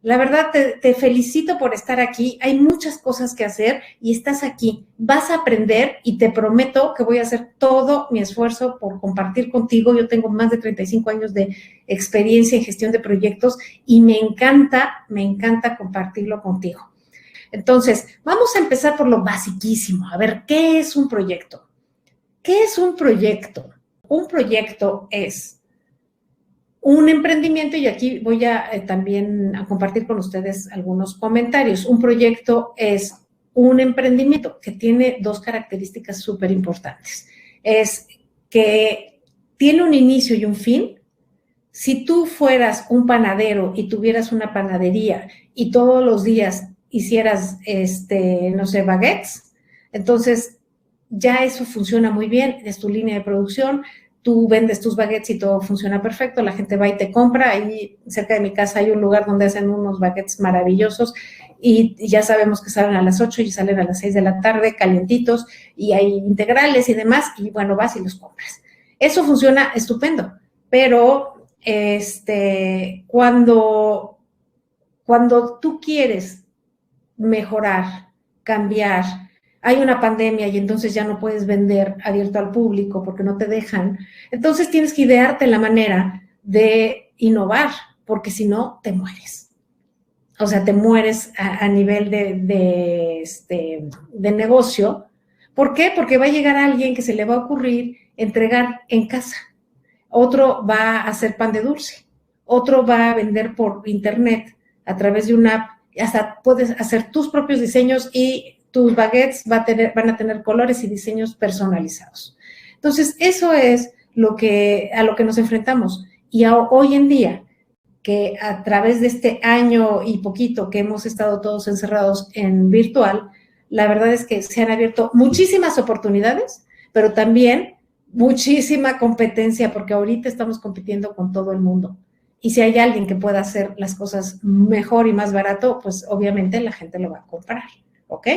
La verdad, te felicito por estar aquí. Hay muchas cosas que hacer y estás aquí. Vas a aprender y te prometo que voy a hacer todo mi esfuerzo por compartir contigo. Yo tengo más de 35 años de experiencia en gestión de proyectos y me encanta compartirlo contigo. Entonces, vamos a empezar por lo basiquísimo. A ver, ¿qué es un proyecto? ¿Qué es un proyecto? Un proyecto es un emprendimiento, y aquí voy a también a compartir con ustedes algunos comentarios. Un proyecto es un emprendimiento que tiene dos características súper importantes. Es que tiene un inicio y un fin. Si tú fueras un panadero y tuvieras una panadería y todos los días hicieras, no sé, baguettes, entonces ya eso funciona muy bien, es tu línea de producción, tú vendes tus baguettes y todo funciona perfecto, la gente va y te compra. Ahí cerca de mi casa hay un lugar donde hacen unos baguettes maravillosos y ya sabemos que salen a las 8 y salen a las 6 de la tarde, calientitos, y hay integrales y demás, y bueno, vas y los compras. Eso funciona estupendo, pero cuando tú quieres mejorar, cambiar, hay una pandemia y entonces ya no puedes vender abierto al público porque no te dejan, entonces tienes que idearte la manera de innovar, porque si no, te mueres. O sea, te mueres a nivel de negocio. ¿Por qué? Porque va a llegar alguien que se le va a ocurrir entregar en casa. Otro va a hacer pan de dulce. Otro va a vender por internet a través de una app. Hasta puedes hacer tus propios diseños y tus baguettes van a tener colores y diseños personalizados. Entonces, eso es a lo que nos enfrentamos. Y hoy en día, que a través de este año y poquito que hemos estado todos encerrados en virtual, la verdad es que se han abierto muchísimas oportunidades, pero también muchísima competencia, porque ahorita estamos compitiendo con todo el mundo. Y si hay alguien que pueda hacer las cosas mejor y más barato, pues obviamente la gente lo va a comprar, ¿ok?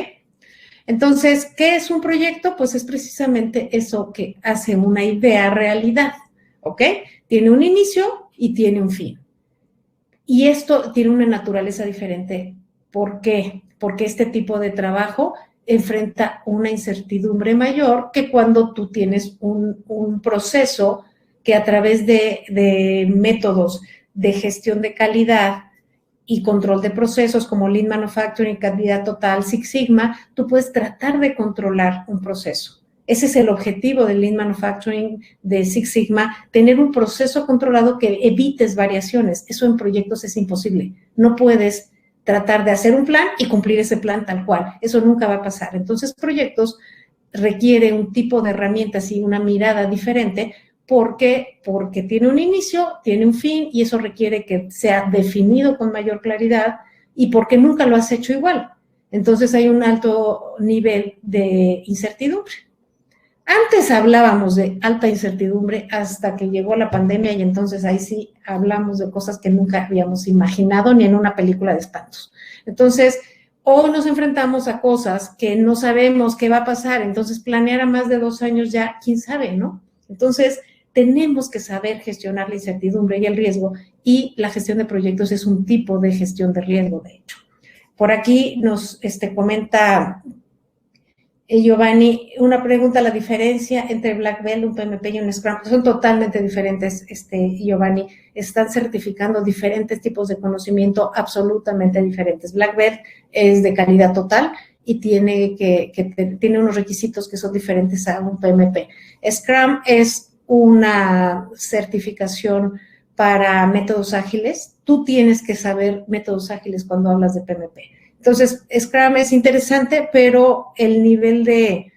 Entonces, ¿qué es un proyecto? Pues es precisamente eso que hace una idea realidad, ¿ok? Tiene un inicio y tiene un fin. Y esto tiene una naturaleza diferente. ¿Por qué? Porque este tipo de trabajo enfrenta una incertidumbre mayor que cuando tú tienes un proceso que a través de métodos de gestión de calidad y control de procesos como Lean Manufacturing, calidad total, Six Sigma, tú puedes tratar de controlar un proceso. Ese es el objetivo del Lean Manufacturing, de Six Sigma, tener un proceso controlado que evites variaciones. Eso en proyectos es imposible. No puedes tratar de hacer un plan y cumplir ese plan tal cual. Eso nunca va a pasar. Entonces, proyectos requiere un tipo de herramientas y una mirada diferente. ¿Por qué? Porque tiene un inicio, tiene un fin, y eso requiere que sea definido con mayor claridad, y porque nunca lo has hecho igual. Entonces hay un alto nivel de incertidumbre. Antes hablábamos de alta incertidumbre hasta que llegó la pandemia, y entonces ahí sí hablamos de cosas que nunca habíamos imaginado ni en una película de espantos. Entonces, hoy nos enfrentamos a cosas que no sabemos qué va a pasar. Entonces, planear a más de 2 años ya, quién sabe, ¿no? Entonces, tenemos que saber gestionar la incertidumbre y el riesgo, y la gestión de proyectos es un tipo de gestión de riesgo, de hecho. Por aquí nos comenta Giovanni, una pregunta: la diferencia entre Black Belt, un PMP y un Scrum. Son totalmente diferentes, Giovanni. Están certificando diferentes tipos de conocimiento absolutamente diferentes. Black Belt es de calidad total y tiene unos requisitos que son diferentes a un PMP. Scrum es una certificación para métodos ágiles. Tú tienes que saber métodos ágiles cuando hablas de PMP. Entonces, Scrum es interesante, pero el nivel de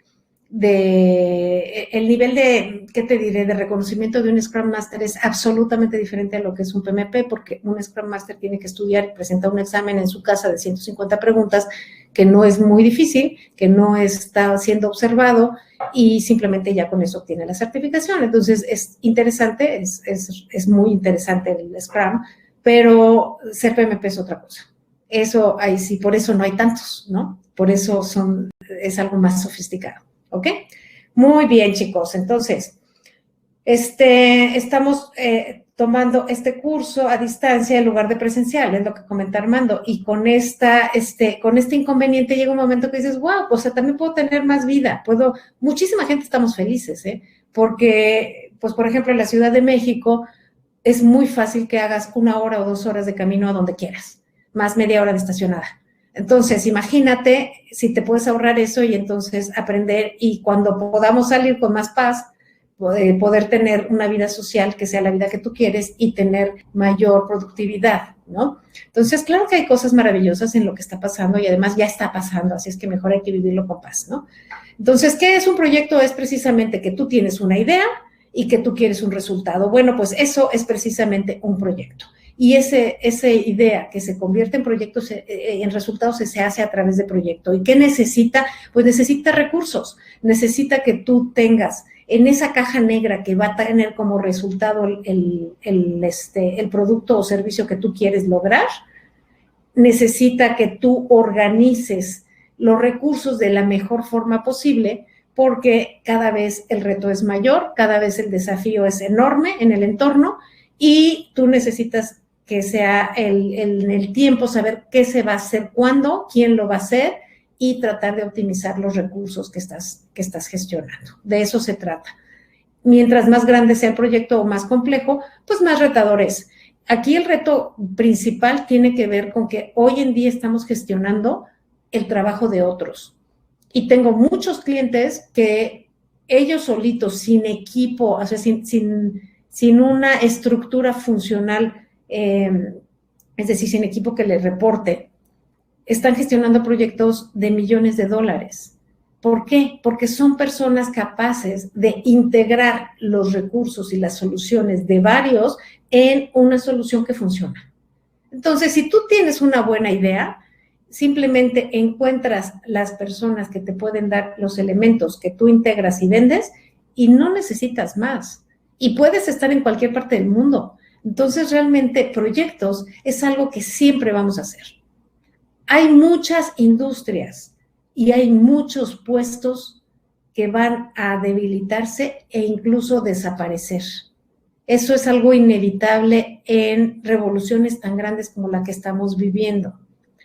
¿qué te diré?, de reconocimiento de un Scrum Master es absolutamente diferente a lo que es un PMP, porque un Scrum Master tiene que estudiar y presentar un examen en su casa de 150 preguntas, que no es muy difícil, que no está siendo observado, y simplemente ya con eso obtiene la certificación. Entonces, es interesante, es muy interesante el Scrum, pero ser PMP es otra cosa. Eso ahí sí, por eso no hay tantos, ¿no? Por eso es algo más sofisticado, ¿ok? Muy bien, chicos. Entonces, estamos tomando este curso a distancia en lugar de presencial, es lo que comenta Armando, y con con este inconveniente llega un momento que dices, wow, o sea, también puedo tener más vida, muchísima gente estamos felices, porque, pues, por ejemplo, en la Ciudad de México es muy fácil que hagas 1 hora o 2 horas de camino a donde quieras, más media hora de estacionada. Entonces, imagínate si te puedes ahorrar eso y entonces aprender, y cuando podamos salir con más paz, poder tener una vida social que sea la vida que tú quieres y tener mayor productividad, ¿no? Entonces, claro que hay cosas maravillosas en lo que está pasando y además ya está pasando, así es que mejor hay que vivirlo con paz, ¿no? Entonces, ¿qué es un proyecto? Es precisamente que tú tienes una idea y que tú quieres un resultado. Bueno, pues eso es precisamente un proyecto. Y esa idea que se convierte en proyectos, en resultados, se hace a través de proyecto. ¿Y qué necesita? Pues necesita recursos, necesita que tú tengas en esa caja negra que va a tener como resultado el producto o servicio que tú quieres lograr, necesita que tú organices los recursos de la mejor forma posible, porque cada vez el reto es mayor, cada vez el desafío es enorme en el entorno, y tú necesitas que sea en el tiempo saber qué se va a hacer, cuándo, quién lo va a hacer, y tratar de optimizar los recursos que estás gestionando. De eso se trata. Mientras más grande sea el proyecto o más complejo, pues más retador es. Aquí el reto principal tiene que ver con que hoy en día estamos gestionando el trabajo de otros. Y tengo muchos clientes que ellos solitos, sin equipo, o sea, sin una estructura funcional, es decir, sin equipo que les reporte, están gestionando proyectos de millones de dólares. ¿Por qué? Porque son personas capaces de integrar los recursos y las soluciones de varios en una solución que funciona. Entonces, si tú tienes una buena idea, simplemente encuentras las personas que te pueden dar los elementos que tú integras y vendes, y no necesitas más. Y puedes estar en cualquier parte del mundo. Entonces, realmente, proyectos es algo que siempre vamos a hacer. Hay muchas industrias y hay muchos puestos que van a debilitarse e incluso desaparecer. Eso es algo inevitable en revoluciones tan grandes como la que estamos viviendo.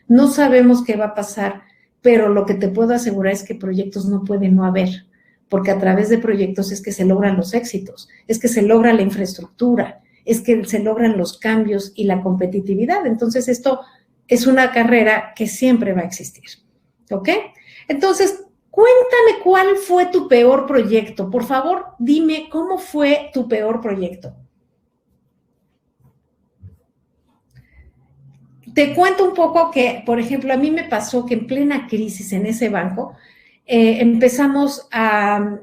No sabemos qué va a pasar, pero lo que te puedo asegurar es que proyectos no pueden no haber, porque a través de proyectos es que se logran los éxitos, es que se logra la infraestructura, es que se logran los cambios y la competitividad. Entonces, esto es una carrera que siempre va a existir, ¿ok? Entonces, cuéntame cuál fue tu peor proyecto. Por favor, dime cómo fue tu peor proyecto. Te cuento un poco que, por ejemplo, a mí me pasó que en plena crisis en ese banco, empezamos a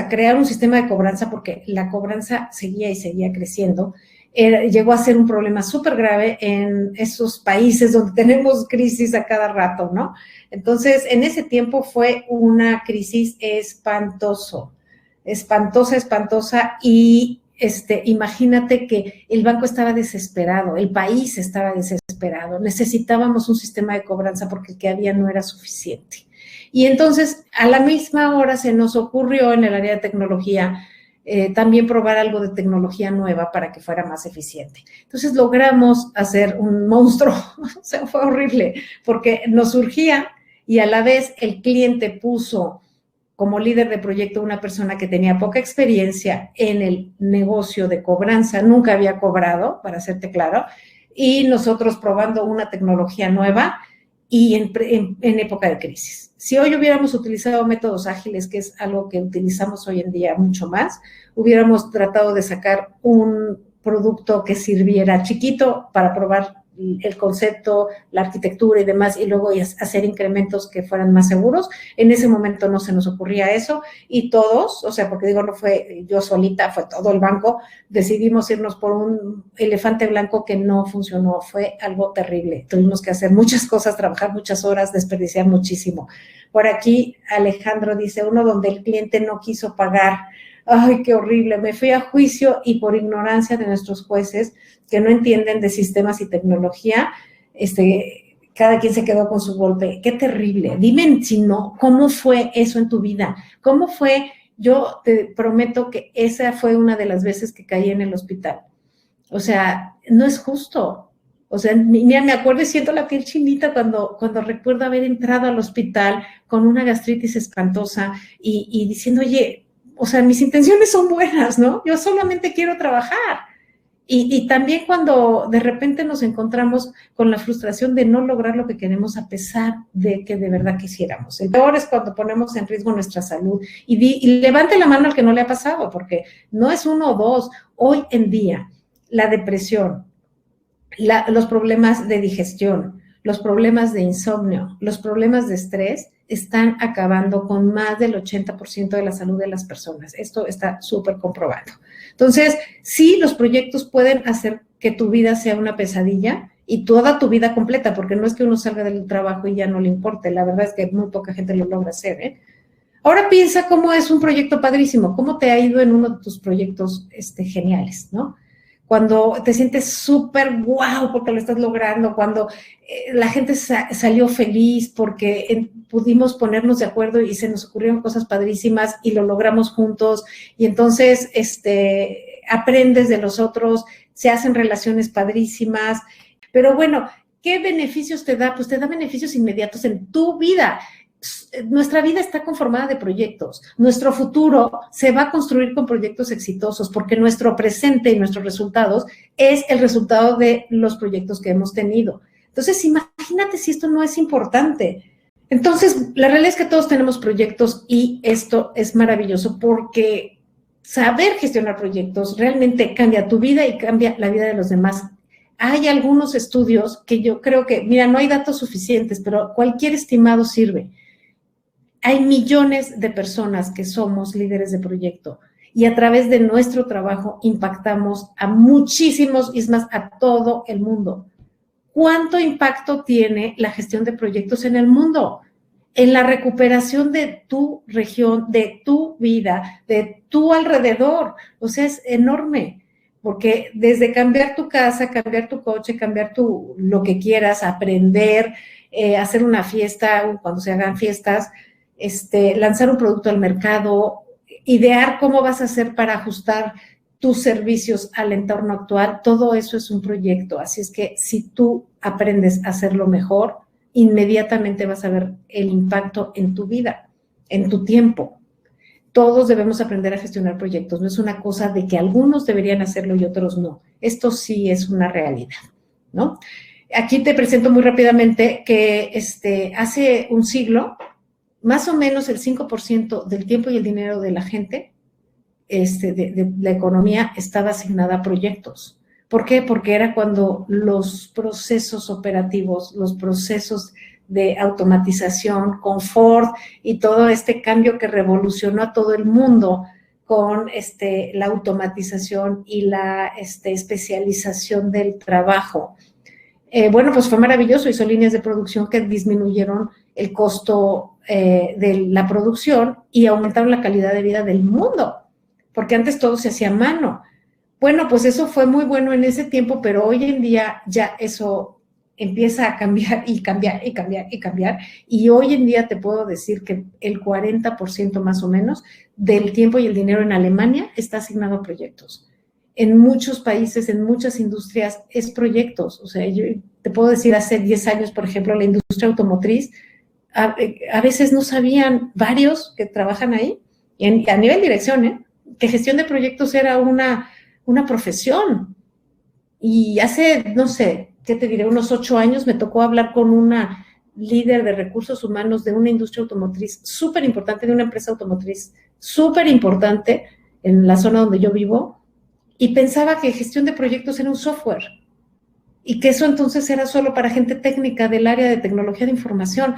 crear un sistema de cobranza, porque la cobranza seguía y seguía creciendo. Llegó a ser un problema súper grave en esos países donde tenemos crisis a cada rato, ¿no? Entonces, en ese tiempo fue una crisis espantosa, y imagínate que el banco estaba desesperado, el país estaba desesperado, necesitábamos un sistema de cobranza porque el que había no era suficiente. Y entonces, a la misma hora se nos ocurrió en el área de tecnología también probar algo de tecnología nueva para que fuera más eficiente. Entonces logramos hacer un monstruo, o sea, fue horrible, porque nos surgía y a la vez el cliente puso como líder de proyecto una persona que tenía poca experiencia en el negocio de cobranza, nunca había cobrado, para hacerte claro, y nosotros probando una tecnología nueva y en época de crisis. Si hoy hubiéramos utilizado métodos ágiles, que es algo que utilizamos hoy en día mucho más, hubiéramos tratado de sacar un producto que sirviera chiquito para probar el concepto, la arquitectura y demás, y luego hacer incrementos que fueran más seguros. En ese momento no se nos ocurría eso, y todos, o sea, porque digo, no fue yo solita, fue todo el banco, decidimos irnos por un elefante blanco que no funcionó, fue algo terrible. Tuvimos que hacer muchas cosas, trabajar muchas horas, desperdiciar muchísimo. Por aquí Alejandro dice, uno donde el cliente no quiso pagar. Ay, qué horrible, me fui a juicio y por ignorancia de nuestros jueces que no entienden de sistemas y tecnología, cada quien se quedó con su golpe. Qué terrible. Dime si no, ¿cómo fue eso en tu vida? ¿Cómo fue? Yo te prometo que esa fue una de las veces que caí en el hospital. O sea, no es justo. O sea, mira, me acuerdo y siento la piel chinita cuando recuerdo haber entrado al hospital con una gastritis espantosa y diciendo, oye, o sea, mis intenciones son buenas, ¿no? Yo solamente quiero trabajar. Y también cuando de repente nos encontramos con la frustración de no lograr lo que queremos a pesar de que de verdad quisiéramos. El peor es cuando ponemos en riesgo nuestra salud. Y levante la mano al que no le ha pasado, porque no es uno o dos. Hoy en día, la depresión, los problemas de digestión, los problemas de insomnio, los problemas de estrés están acabando con más del 80% de la salud de las personas. Esto está súper comprobado. Entonces, sí, los proyectos pueden hacer que tu vida sea una pesadilla y toda tu vida completa, porque no es que uno salga del trabajo y ya no le importe. La verdad es que muy poca gente lo logra hacer, ¿eh? Ahora piensa cómo es un proyecto padrísimo, cómo te ha ido en uno de tus proyectos geniales, ¿no? Cuando te sientes súper guau porque lo estás logrando, cuando la gente salió feliz porque pudimos ponernos de acuerdo y se nos ocurrieron cosas padrísimas y lo logramos juntos, y entonces aprendes de los otros, se hacen relaciones padrísimas, pero bueno, ¿qué beneficios te da? Pues te da beneficios inmediatos en tu vida. Nuestra vida está conformada de proyectos. Nuestro futuro se va a construir con proyectos exitosos porque nuestro presente y nuestros resultados es el resultado de los proyectos que hemos tenido. Entonces, imagínate si esto no es importante. Entonces, la realidad es que todos tenemos proyectos y esto es maravilloso porque saber gestionar proyectos realmente cambia tu vida y cambia la vida de los demás. Hay algunos estudios que yo creo que, mira, no hay datos suficientes, pero cualquier estimado sirve. Hay millones de personas que somos líderes de proyecto y a través de nuestro trabajo impactamos a muchísimos, y es más, a todo el mundo. ¿Cuánto impacto tiene la gestión de proyectos en el mundo? En la recuperación de tu región, de tu vida, de tu alrededor. O sea, es enorme, porque desde cambiar tu casa, cambiar tu coche, cambiar lo que quieras, aprender, hacer una fiesta, cuando se hagan fiestas, lanzar un producto al mercado, idear cómo vas a hacer para ajustar tus servicios al entorno actual, todo eso es un proyecto. Así es que si tú aprendes a hacerlo mejor, inmediatamente vas a ver el impacto en tu vida, en tu tiempo. Todos debemos aprender a gestionar proyectos. No es una cosa de que algunos deberían hacerlo y otros no. Esto sí es una realidad, ¿no? Aquí te presento muy rápidamente que hace un siglo, más o menos el 5% del tiempo y el dinero de la gente, de la economía, estaba asignada a proyectos. ¿Por qué? Porque era cuando los procesos operativos, los procesos de automatización, confort y todo este cambio que revolucionó a todo el mundo con la automatización y la especialización del trabajo. Bueno, pues fue maravilloso, hizo líneas de producción que disminuyeron el costo de la producción y aumentaron la calidad de vida del mundo, porque antes todo se hacía a mano. Bueno, pues eso fue muy bueno en ese tiempo, pero hoy en día ya eso empieza a cambiar y cambiar y cambiar y cambiar, y hoy en día te puedo decir que el 40% más o menos del tiempo y el dinero en Alemania está asignado a proyectos. En muchos países, en muchas industrias, es proyectos. O sea, yo te puedo decir, hace 10 años, por ejemplo, la industria automotriz, a veces no sabían varios que trabajan ahí, y a nivel dirección, que gestión de proyectos era una profesión. Y hace, no sé, ¿qué te diré? Unos 8 años me tocó hablar con una líder de recursos humanos de una industria automotriz súper importante, de una empresa automotriz súper importante en la zona donde yo vivo, y pensaba que gestión de proyectos era un software y que eso entonces era solo para gente técnica del área de tecnología de información.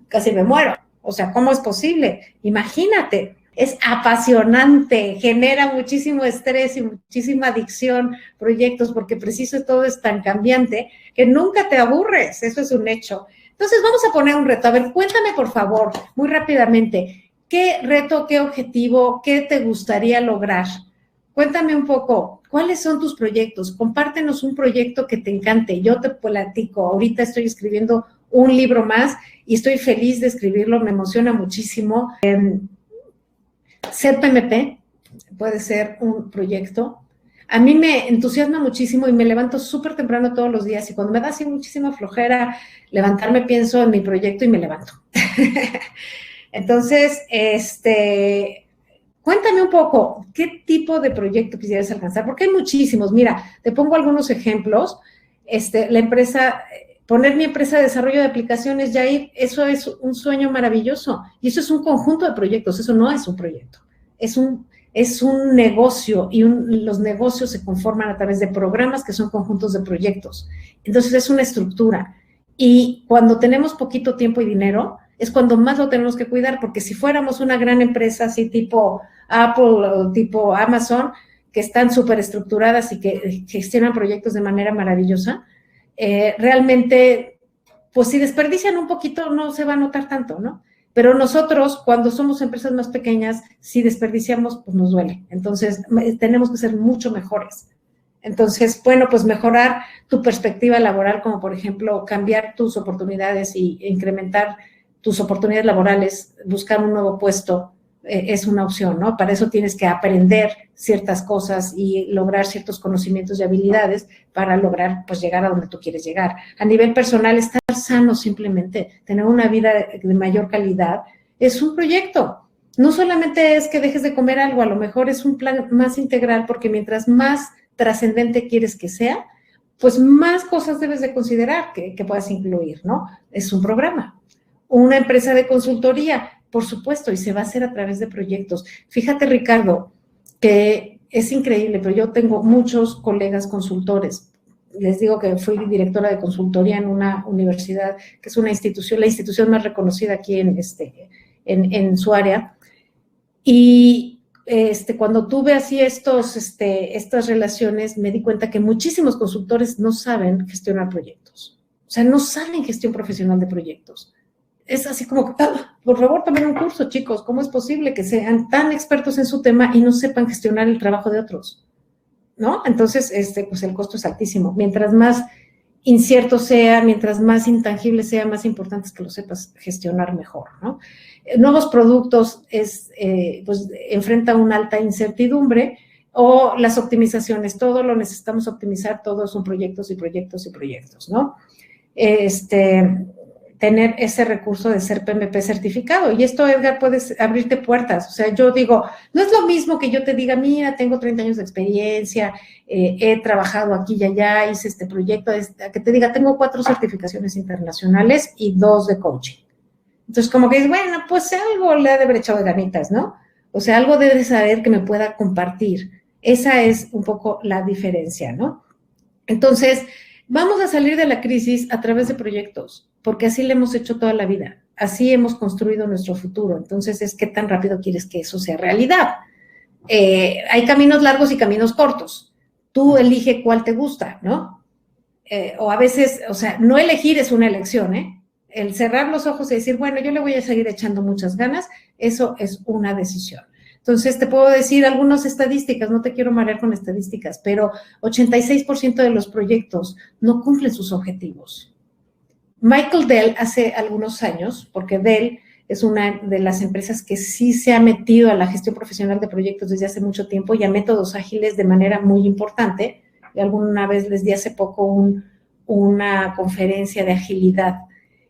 Casi me muero. O sea, ¿cómo es posible? Imagínate, es apasionante, genera muchísimo estrés y muchísima adicción, proyectos, porque preciso todo es tan cambiante que nunca te aburres, eso es un hecho. Entonces vamos a poner un reto. A ver, cuéntame por favor, muy rápidamente, ¿qué reto, qué objetivo, qué te gustaría lograr? Cuéntame un poco, ¿cuáles son tus proyectos? Compártenos un proyecto que te encante. Yo te platico, ahorita estoy escribiendo un libro más y estoy feliz de escribirlo, me emociona muchísimo. Ser PMP puede ser un proyecto. A mí me entusiasma muchísimo y me levanto súper temprano todos los días y cuando me da así muchísima flojera levantarme, pienso en mi proyecto y me levanto. Entonces, cuéntame un poco, ¿qué tipo de proyecto quisieras alcanzar? Porque hay muchísimos. Mira, te pongo algunos ejemplos. La empresa, poner mi empresa de desarrollo de aplicaciones, Yair, eso es un sueño maravilloso. Y eso es un conjunto de proyectos, eso no es un proyecto. Es un negocio y los negocios se conforman a través de programas que son conjuntos de proyectos. Entonces, es una estructura. Y cuando tenemos poquito tiempo y dinero, es cuando más lo tenemos que cuidar, porque si fuéramos una gran empresa así tipo Apple o tipo Amazon, que están súper estructuradas y que gestionan proyectos de manera maravillosa, realmente, pues si desperdician un poquito no se va a notar tanto, ¿no? Pero nosotros, cuando somos empresas más pequeñas, si desperdiciamos, pues nos duele. Entonces, tenemos que ser mucho mejores. Entonces, bueno, pues mejorar tu perspectiva laboral, como por ejemplo, cambiar tus oportunidades y incrementar tus oportunidades laborales, buscar un nuevo puesto, es una opción, ¿no? Para eso tienes que aprender ciertas cosas y lograr ciertos conocimientos y habilidades para lograr, pues, llegar a donde tú quieres llegar. A nivel personal, estar sano simplemente, tener una vida de mayor calidad, es un proyecto. No solamente es que dejes de comer algo, a lo mejor es un plan más integral, porque mientras más trascendente quieres que sea, pues más cosas debes de considerar que puedas incluir, ¿no? Es un programa. Una empresa de consultoría, por supuesto, y se va a hacer a través de proyectos. Fíjate, Ricardo, que es increíble, pero yo tengo muchos colegas consultores. Les digo que fui directora de consultoría en una universidad, que es una institución, la institución más reconocida aquí en su área. Y cuando tuve así estas relaciones, me di cuenta que muchísimos consultores no saben gestionar proyectos. O sea, no saben gestión profesional de proyectos. Es así como, por favor, tomen un curso, chicos. ¿Cómo es posible que sean tan expertos en su tema y no sepan gestionar el trabajo de otros? ¿No? Entonces, pues el costo es altísimo. Mientras más incierto sea, mientras más intangible sea, más importante es que lo sepas gestionar mejor, ¿no? Nuevos productos pues enfrenta una alta incertidumbre, o las optimizaciones, todo lo necesitamos optimizar, todos son proyectos y proyectos y proyectos, ¿no? Tener ese recurso de ser PMP certificado. Y esto, Edgar, puede abrirte puertas. O sea, yo digo, no es lo mismo que yo te diga, mira, tengo 30 años de experiencia, he trabajado aquí y allá, hice este proyecto, que te diga, tengo 4 certificaciones internacionales y 2 de coaching. Entonces, como que dices, bueno, pues algo le ha de haber echado de ganitas, ¿no? O sea, algo debe saber que me pueda compartir. Esa es un poco la diferencia, ¿no? Entonces, vamos a salir de la crisis a través de proyectos, porque así le hemos hecho toda la vida, así hemos construido nuestro futuro. Entonces, es qué tan rápido quieres que eso sea realidad. Hay caminos largos y caminos cortos. Tú elige cuál te gusta, ¿no? O a veces, o sea, no elegir es una elección, ¿eh? El cerrar los ojos y decir, bueno, yo le voy a seguir echando muchas ganas, eso es una decisión. Entonces, te puedo decir algunas estadísticas, no te quiero marear con estadísticas, pero 86% de los proyectos no cumplen sus objetivos. Michael Dell hace algunos años, porque Dell es una de las empresas que sí se ha metido a la gestión profesional de proyectos desde hace mucho tiempo y a métodos ágiles de manera muy importante. Alguna vez les di hace poco una conferencia de agilidad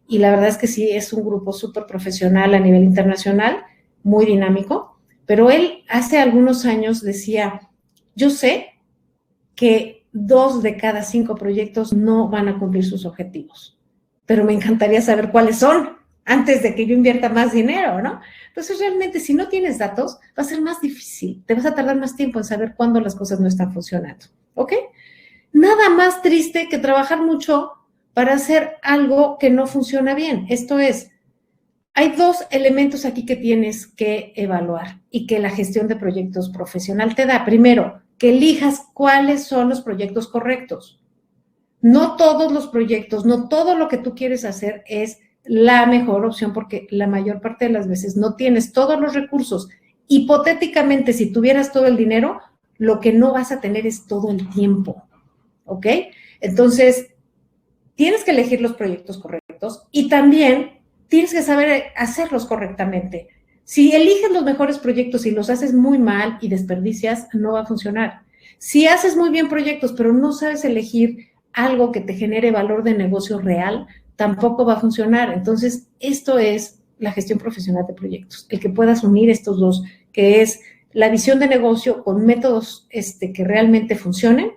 y la verdad es que sí, es un grupo súper profesional a nivel internacional, muy dinámico, pero él hace algunos años decía, yo sé que 2 de cada 5 proyectos no van a cumplir sus objetivos, pero me encantaría saber cuáles son antes de que yo invierta más dinero, ¿no? Entonces, realmente, si no tienes datos, va a ser más difícil, te vas a tardar más tiempo en saber cuándo las cosas no están funcionando, ¿ok? Nada más triste que trabajar mucho para hacer algo que no funciona bien. Esto es, hay 2 elementos aquí que tienes que evaluar y que la gestión de proyectos profesional te da. Primero, que elijas cuáles son los proyectos correctos. No todos los proyectos, no todo lo que tú quieres hacer es la mejor opción, porque la mayor parte de las veces no tienes todos los recursos. Hipotéticamente, si tuvieras todo el dinero, lo que no vas a tener es todo el tiempo, ¿ok? Entonces, tienes que elegir los proyectos correctos y también tienes que saber hacerlos correctamente. Si eliges los mejores proyectos y los haces muy mal y desperdicias, no va a funcionar. Si haces muy bien proyectos, pero no sabes elegir algo que te genere valor de negocio real, tampoco va a funcionar. Entonces, esto es la gestión profesional de proyectos, el que puedas unir estos dos, que es la visión de negocio con métodos que realmente funcionen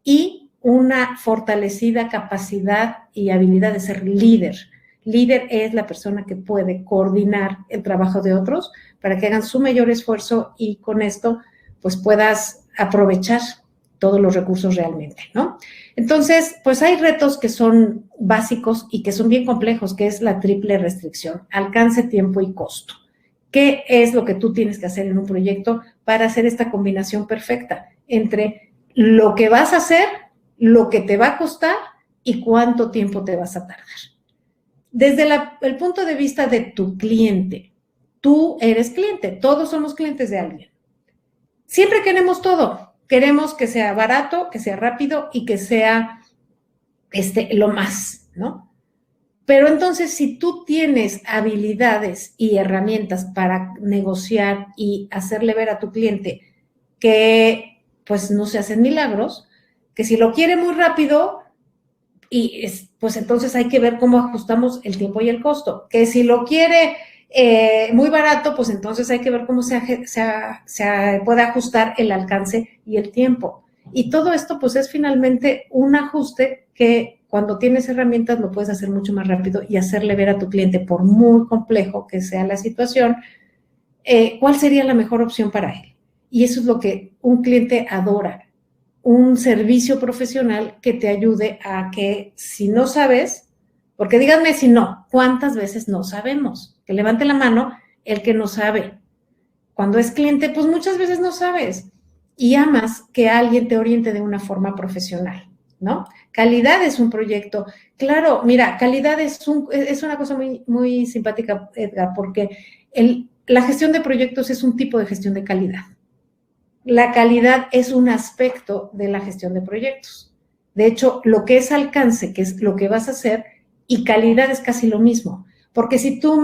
y una fortalecida capacidad y habilidad de ser líder. Líder es la persona que puede coordinar el trabajo de otros para que hagan su mayor esfuerzo y con esto pues puedas aprovechar todos los recursos realmente, ¿no? Entonces, pues hay retos que son básicos y que son bien complejos, que es la triple restricción, alcance, tiempo y costo. ¿Qué es lo que tú tienes que hacer en un proyecto para hacer esta combinación perfecta entre lo que vas a hacer, lo que te va a costar y cuánto tiempo te vas a tardar? Desde el punto de vista de tu cliente, tú eres cliente, todos somos clientes de alguien. Siempre queremos todo, queremos que sea barato, que sea rápido y que sea lo más, ¿no? Pero entonces, si tú tienes habilidades y herramientas para negociar y hacerle ver a tu cliente que pues no se hacen milagros, que si lo quiere muy rápido, pues entonces hay que ver cómo ajustamos el tiempo y el costo. Que si lo quiere muy barato, pues entonces hay que ver cómo se puede ajustar el alcance y el tiempo. Y todo esto pues es finalmente un ajuste que cuando tienes herramientas lo puedes hacer mucho más rápido y hacerle ver a tu cliente, por muy complejo que sea la situación, cuál sería la mejor opción para él. Y eso es lo que un cliente adora, un servicio profesional que te ayude a que si no sabes, porque díganme si no, ¿cuántas veces no sabemos? Que levante la mano el que no sabe. Cuando es cliente, pues muchas veces no sabes y amas que alguien te oriente de una forma profesional, ¿no? Calidad es un proyecto. Claro, mira, calidad es una cosa muy, muy simpática, Edgar, porque la gestión de proyectos es un tipo de gestión de calidad. La calidad es un aspecto de la gestión de proyectos. De hecho, lo que es alcance, que es lo que vas a hacer, y calidad es casi lo mismo. Porque si tú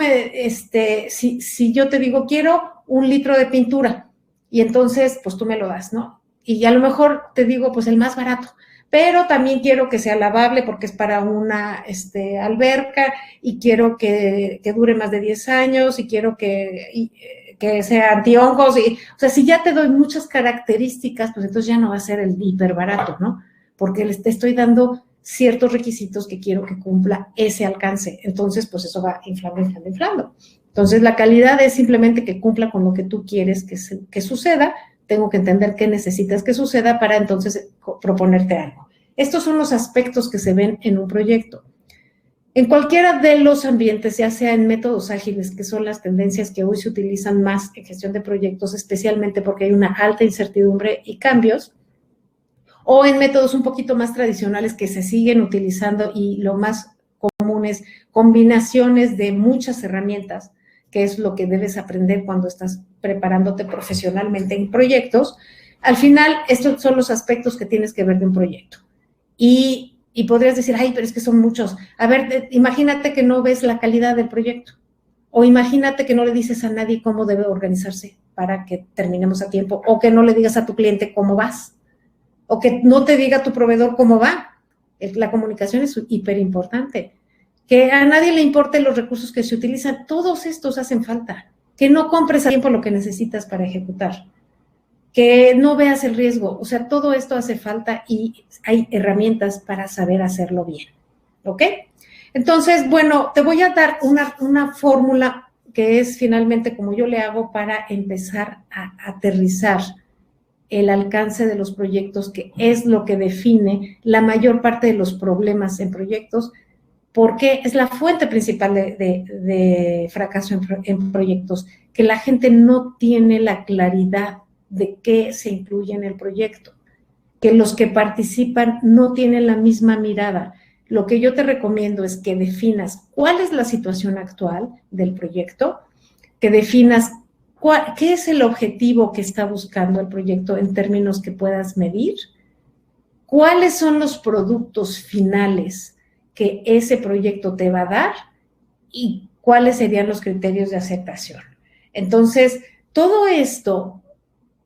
si yo te digo, quiero 1 litro de pintura, y entonces, pues tú me lo das, ¿no? Y a lo mejor te digo, pues el más barato, pero también quiero que sea lavable porque es para una alberca, y quiero que dure más de 10 años, y quiero que sea antihongos, o sea, si ya te doy muchas características, pues entonces ya no va a ser el hiper barato, ¿no? Porque te estoy dando ciertos requisitos que quiero que cumpla ese alcance. Entonces, pues eso va inflando. Entonces, la calidad es simplemente que cumpla con lo que tú quieres que suceda. Tengo que entender qué necesitas que suceda para entonces proponerte algo. Estos son los aspectos que se ven en un proyecto. En cualquiera de los ambientes, ya sea en métodos ágiles, que son las tendencias que hoy se utilizan más en gestión de proyectos, especialmente porque hay una alta incertidumbre y cambios, o en métodos un poquito más tradicionales que se siguen utilizando y lo más común es combinaciones de muchas herramientas, que es lo que debes aprender cuando estás preparándote profesionalmente en proyectos. Al final, estos son los aspectos que tienes que ver de un proyecto. Y podrías decir, ay, pero es que son muchos. A ver, imagínate que no ves la calidad del proyecto. O imagínate que no le dices a nadie cómo debe organizarse para que terminemos a tiempo. O que no le digas a tu cliente cómo vas. O que no te diga tu proveedor cómo va. La comunicación es hiper importante. Que a nadie le importen los recursos que se utilizan. Todos estos hacen falta. Que no compres a tiempo lo que necesitas para ejecutar. Que no veas el riesgo, o sea, todo esto hace falta y hay herramientas para saber hacerlo bien, ¿ok? Entonces, bueno, te voy a dar una fórmula que es finalmente como yo le hago para empezar a aterrizar el alcance de los proyectos, que es lo que define la mayor parte de los problemas en proyectos, porque es la fuente principal de fracaso en proyectos, que la gente no tiene la claridad de qué se incluye en el proyecto, que los que participan no tienen la misma mirada. Lo que yo te recomiendo es que definas cuál es la situación actual del proyecto, que definas qué es el objetivo que está buscando el proyecto en términos que puedas medir, cuáles son los productos finales que ese proyecto te va a dar y cuáles serían los criterios de aceptación. Entonces, todo esto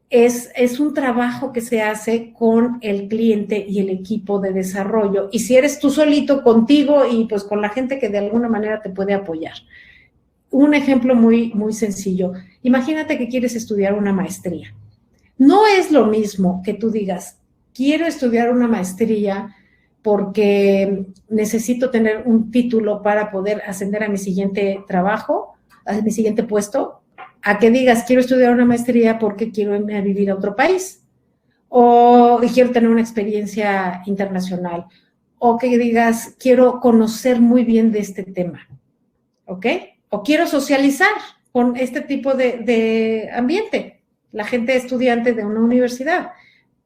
es un trabajo que se hace con el cliente y el equipo de desarrollo. Y si eres tú solito, contigo y pues con la gente que de alguna manera te puede apoyar. Un ejemplo muy, muy sencillo. Imagínate que quieres estudiar una maestría. No es lo mismo que tú digas, quiero estudiar una maestría porque necesito tener un título para poder ascender a mi siguiente trabajo, a mi siguiente puesto, a que digas, quiero estudiar una maestría porque quiero irme a vivir a otro país, o quiero tener una experiencia internacional, o que digas, quiero conocer muy bien de este tema, ¿ok? O quiero socializar con este tipo de ambiente, la gente estudiante de una universidad.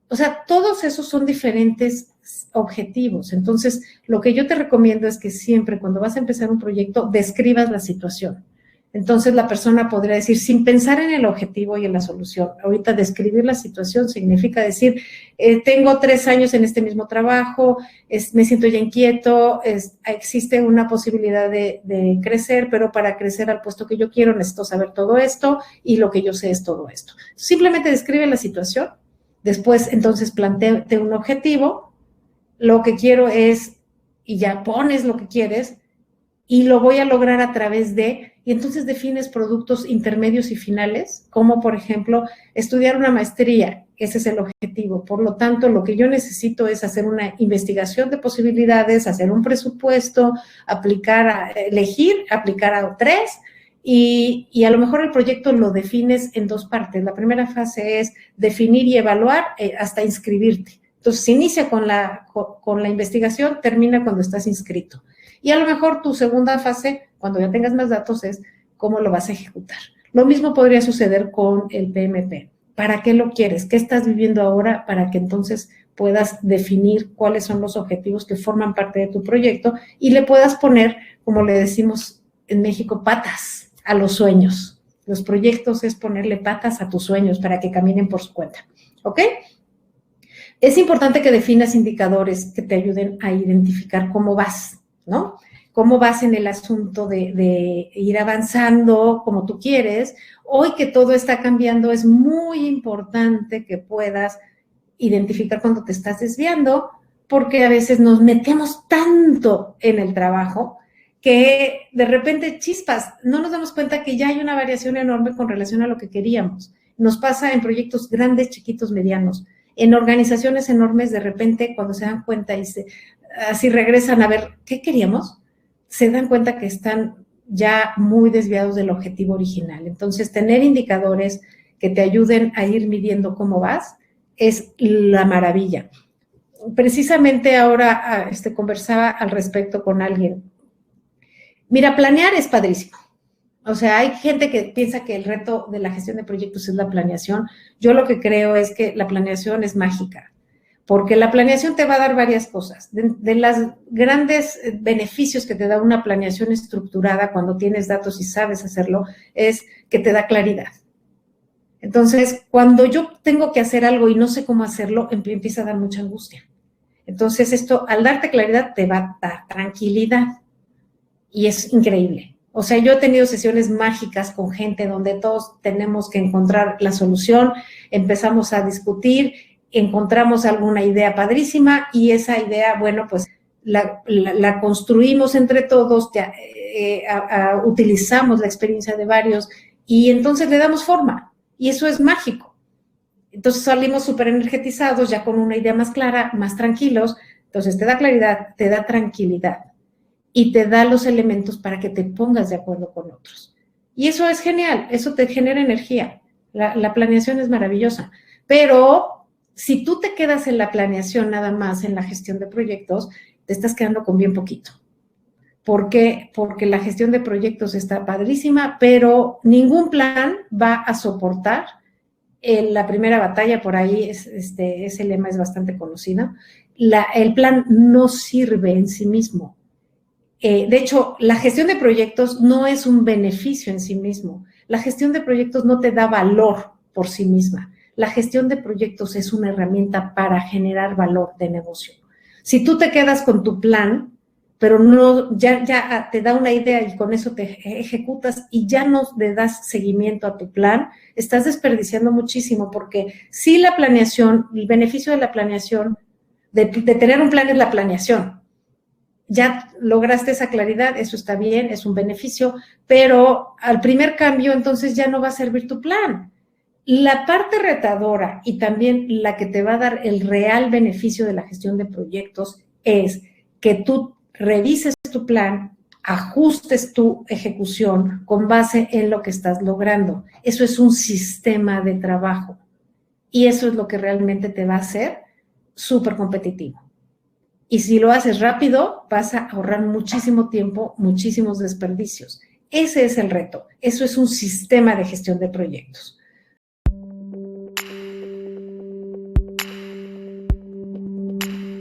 O sea, todos esos son diferentes objetivos. Entonces, lo que yo te recomiendo es que siempre cuando vas a empezar un proyecto, describas la situación. Entonces, la persona podría decir, sin pensar en el objetivo y en la solución, ahorita describir la situación significa decir, tengo 3 años en este mismo trabajo, me siento ya inquieto, existe una posibilidad de crecer, pero para crecer al puesto que yo quiero necesito saber todo esto y lo que yo sé es todo esto. Simplemente describe la situación. Después, entonces, plantéate un objetivo, lo que quiero es, y ya pones lo que quieres, y lo voy a lograr a través de, y entonces defines productos intermedios y finales, como por ejemplo, estudiar una maestría, ese es el objetivo. Por lo tanto, lo que yo necesito es hacer una investigación de posibilidades, hacer un presupuesto, elegir, aplicar a 3, y a lo mejor el proyecto lo defines en 2 partes. La primera fase es definir y evaluar hasta inscribirte. Entonces, se inicia con la investigación, termina cuando estás inscrito. Y a lo mejor tu segunda fase, cuando ya tengas más datos, es cómo lo vas a ejecutar. Lo mismo podría suceder con el PMP. ¿Para qué lo quieres? ¿Qué estás viviendo ahora para que entonces puedas definir cuáles son los objetivos que forman parte de tu proyecto y le puedas poner, como le decimos en México, patas a los sueños? Los proyectos es ponerle patas a tus sueños para que caminen por su cuenta, ¿ok? Es importante que definas indicadores que te ayuden a identificar cómo vas, ¿no? Cómo vas en el asunto de ir avanzando como tú quieres. Hoy que todo está cambiando, es muy importante que puedas identificar cuando te estás desviando, porque a veces nos metemos tanto en el trabajo que de repente chispas, no nos damos cuenta que ya hay una variación enorme con relación a lo que queríamos. Nos pasa en proyectos grandes, chiquitos, medianos. En organizaciones enormes, de repente, cuando se dan cuenta y así regresan a ver qué queríamos, se dan cuenta que están ya muy desviados del objetivo original. Entonces, tener indicadores que te ayuden a ir midiendo cómo vas es la maravilla. Precisamente ahora conversaba al respecto con alguien. Mira, planear es padrísimo. O sea, hay gente que piensa que el reto de la gestión de proyectos es la planeación. Yo lo que creo es que la planeación es mágica, porque la planeación te va a dar varias cosas. De los grandes beneficios que te da una planeación estructurada cuando tienes datos y sabes hacerlo, es que te da claridad. Entonces, cuando yo tengo que hacer algo y no sé cómo hacerlo, empieza a dar mucha angustia. Entonces, esto, al darte claridad, te va a dar tranquilidad y es increíble. O sea, yo he tenido sesiones mágicas con gente donde todos tenemos que encontrar la solución, empezamos a discutir, encontramos alguna idea padrísima y esa idea, bueno, pues la construimos entre todos, utilizamos la experiencia de varios y entonces le damos forma y eso es mágico. Entonces salimos súper energetizados, ya con una idea más clara, más tranquilos, entonces te da claridad, te da tranquilidad y te da los elementos para que te pongas de acuerdo con otros. Y eso es genial, eso te genera energía. La planeación es maravillosa, pero si tú te quedas en la planeación nada más, en la gestión de proyectos, te estás quedando con bien poquito. ¿Por qué? Porque la gestión de proyectos está padrísima, pero ningún plan va a soportar la primera batalla. Por ahí ese lema es bastante conocido. El plan no sirve en sí mismo. De hecho, la gestión de proyectos no es un beneficio en sí mismo. La gestión de proyectos no te da valor por sí misma. La gestión de proyectos es una herramienta para generar valor de negocio. Si tú te quedas con tu plan, pero no, ya te da una idea y con eso te ejecutas y ya no le das seguimiento a tu plan, estás desperdiciando muchísimo, porque sí, la planeación, el beneficio de la planeación, de tener un plan es la planeación. Ya lograste esa claridad, eso está bien, es un beneficio, pero al primer cambio entonces ya no va a servir tu plan. La parte retadora y también la que te va a dar el real beneficio de la gestión de proyectos es que tú revises tu plan, ajustes tu ejecución con base en lo que estás logrando. Eso es un sistema de trabajo y eso es lo que realmente te va a hacer súper competitivo. Y si lo haces rápido, vas a ahorrar muchísimo tiempo, muchísimos desperdicios. Ese es el reto. Eso es un sistema de gestión de proyectos.